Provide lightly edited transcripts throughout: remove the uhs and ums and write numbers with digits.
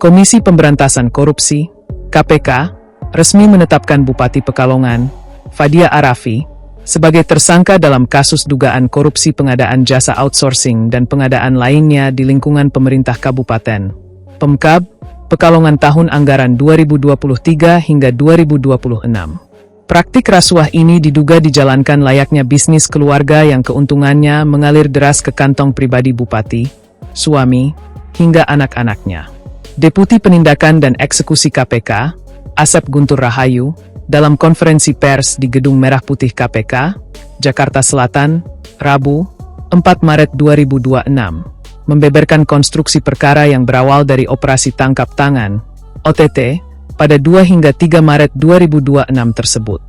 Komisi Pemberantasan Korupsi, KPK, resmi menetapkan Bupati Pekalongan, Fadia Arafi, sebagai tersangka dalam kasus dugaan korupsi pengadaan jasa outsourcing dan pengadaan lainnya di lingkungan pemerintah kabupaten. Pemkab, Pekalongan tahun anggaran 2023 hingga 2026. Praktik rasuah ini diduga dijalankan layaknya bisnis keluarga yang keuntungannya mengalir deras ke kantong pribadi bupati, suami, hingga anak-anaknya. Deputi Penindakan dan Eksekusi KPK, Asep Guntur Rahayu, dalam konferensi pers di Gedung Merah Putih KPK, Jakarta Selatan, Rabu, 4 Maret 2026, membeberkan konstruksi perkara yang berawal dari operasi tangkap tangan, OTT, pada 2 hingga 3 Maret 2026 tersebut.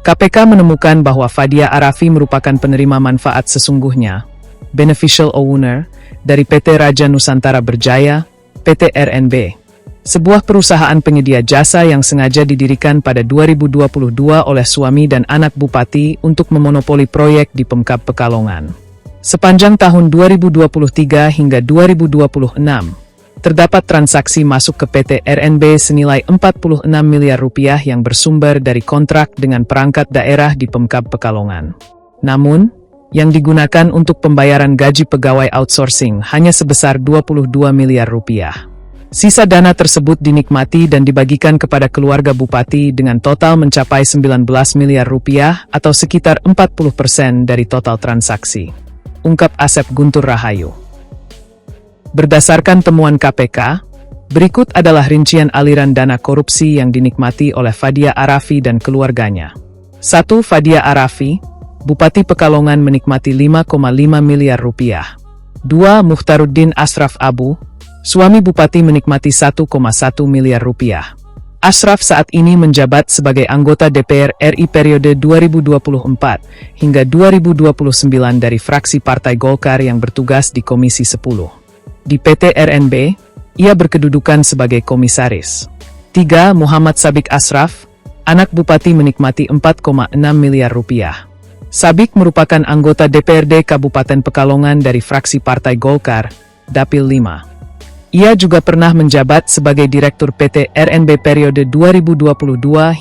KPK menemukan bahwa Fadia Arafi merupakan penerima manfaat sesungguhnya, beneficial owner, dari PT Raja Nusantara Berjaya, PT RNB, sebuah perusahaan penyedia jasa yang sengaja didirikan pada 2022 oleh suami dan anak bupati untuk memonopoli proyek di Pemkab Pekalongan. Sepanjang tahun 2023 hingga 2026, terdapat transaksi masuk ke PT RNB senilai 46 miliar rupiah yang bersumber dari kontrak dengan perangkat daerah di Pemkab Pekalongan. Namun, yang digunakan untuk pembayaran gaji pegawai outsourcing hanya sebesar 22 miliar rupiah. Sisa dana tersebut dinikmati dan dibagikan kepada keluarga bupati dengan total mencapai 19 miliar rupiah atau sekitar 40% dari total transaksi. Ungkap Asep Guntur Rahayu. Berdasarkan temuan KPK, berikut adalah rincian aliran dana korupsi yang dinikmati oleh Fadia Arafi dan keluarganya. 1. Fadia Arafi, Bupati Pekalongan menikmati 5,5 miliar rupiah. 2. Mukhtaruddin Ashraf Abu, suami Bupati menikmati 1,1 miliar rupiah. Ashraf saat ini menjabat sebagai anggota DPR RI periode 2024 hingga 2029 dari fraksi Partai Golkar yang bertugas di Komisi 10. Di PT RNB, ia berkedudukan sebagai komisaris. 3. Muhammad Sabik Ashraf, anak Bupati menikmati 4,6 miliar rupiah. Sabik merupakan anggota DPRD Kabupaten Pekalongan dari fraksi Partai Golkar, Dapil 5. Ia juga pernah menjabat sebagai Direktur PT RNB periode 2022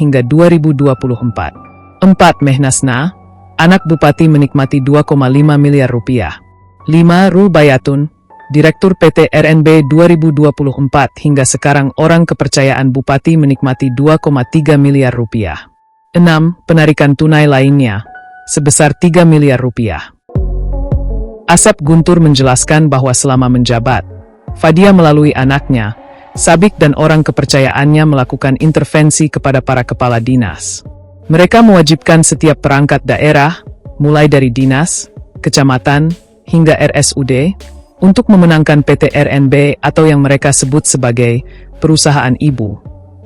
hingga 2024. 4. Mehnasna, anak Bupati menikmati 2,5 miliar rupiah. 5. Rul Bayatun, Direktur PT RNB 2024 hingga sekarang orang kepercayaan Bupati menikmati 2,3 miliar rupiah. 6. Penarikan tunai lainnya, sebesar 3 miliar rupiah. Asep Guntur menjelaskan bahwa selama menjabat, Fadia melalui anaknya, Sabik dan orang kepercayaannya melakukan intervensi kepada para kepala dinas. Mereka mewajibkan setiap perangkat daerah, mulai dari dinas, kecamatan, hingga RSUD, untuk memenangkan PT RNB atau yang mereka sebut sebagai perusahaan ibu,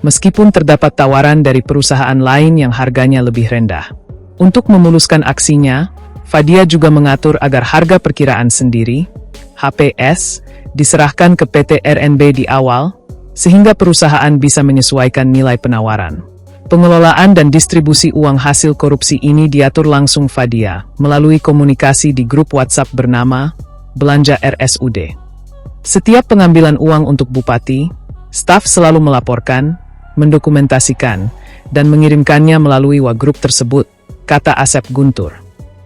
meskipun terdapat tawaran dari perusahaan lain yang harganya lebih rendah. Untuk memuluskan aksinya, Fadia juga mengatur agar harga perkiraan sendiri, HPS, diserahkan ke PT RNB di awal, sehingga perusahaan bisa menyesuaikan nilai penawaran. Pengelolaan dan distribusi uang hasil korupsi ini diatur langsung Fadia, melalui komunikasi di grup WhatsApp bernama Belanja RSUD. Setiap pengambilan uang untuk bupati, staf selalu melaporkan, mendokumentasikan, dan mengirimkannya melalui WhatsApp tersebut, kata Asep Guntur.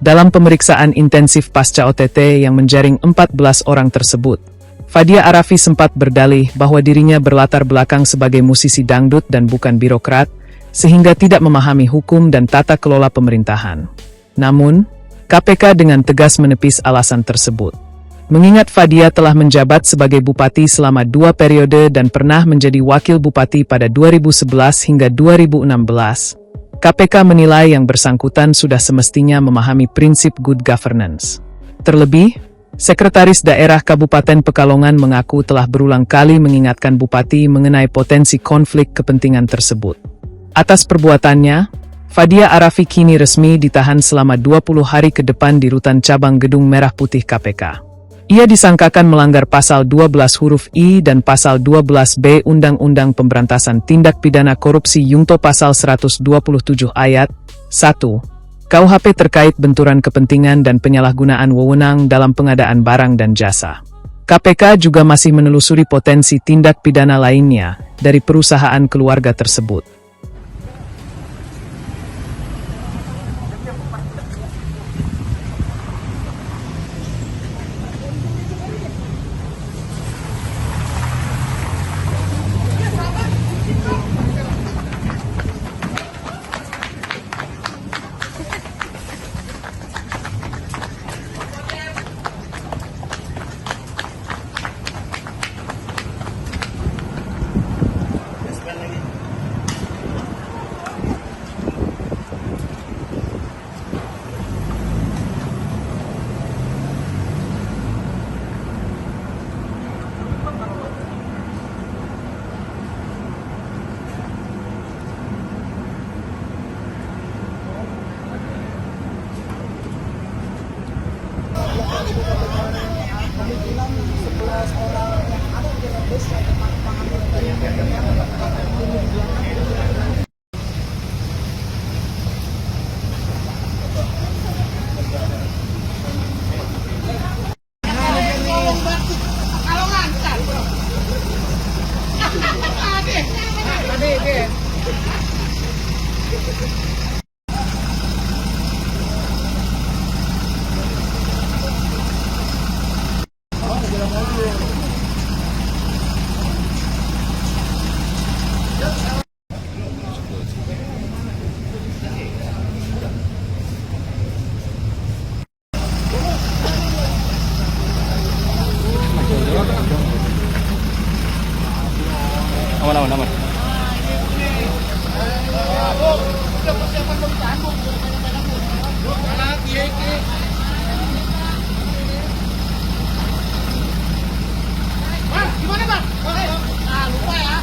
Dalam pemeriksaan intensif pasca OTT yang menjaring 14 orang tersebut, Fadia Arafi sempat berdalih bahwa dirinya berlatar belakang sebagai musisi dangdut dan bukan birokrat, sehingga tidak memahami hukum dan tata kelola pemerintahan. Namun, KPK dengan tegas menepis alasan tersebut. Mengingat Fadia telah menjabat sebagai bupati selama 2 periode dan pernah menjadi wakil bupati pada 2011 hingga 2016, KPK menilai yang bersangkutan sudah semestinya memahami prinsip good governance. Terlebih, Sekretaris Daerah Kabupaten Pekalongan mengaku telah berulang kali mengingatkan bupati mengenai potensi konflik kepentingan tersebut. Atas perbuatannya, Fadia Arafi kini resmi ditahan selama 20 hari ke depan di Rutan Cabang Gedung Merah Putih KPK. Ia disangkakan melanggar pasal 12 huruf I dan pasal 12B Undang-Undang Pemberantasan Tindak Pidana Korupsi Yungto pasal 127 ayat 1 KUHP terkait benturan kepentingan dan penyalahgunaan wewenang dalam pengadaan barang dan jasa. KPK juga masih menelusuri potensi tindak pidana lainnya dari perusahaan keluarga tersebut. Aman. Gimana Bang? Lupa ya.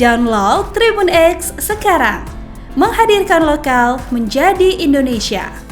Download Tribun X sekarang, menghadirkan lokal menjadi Indonesia.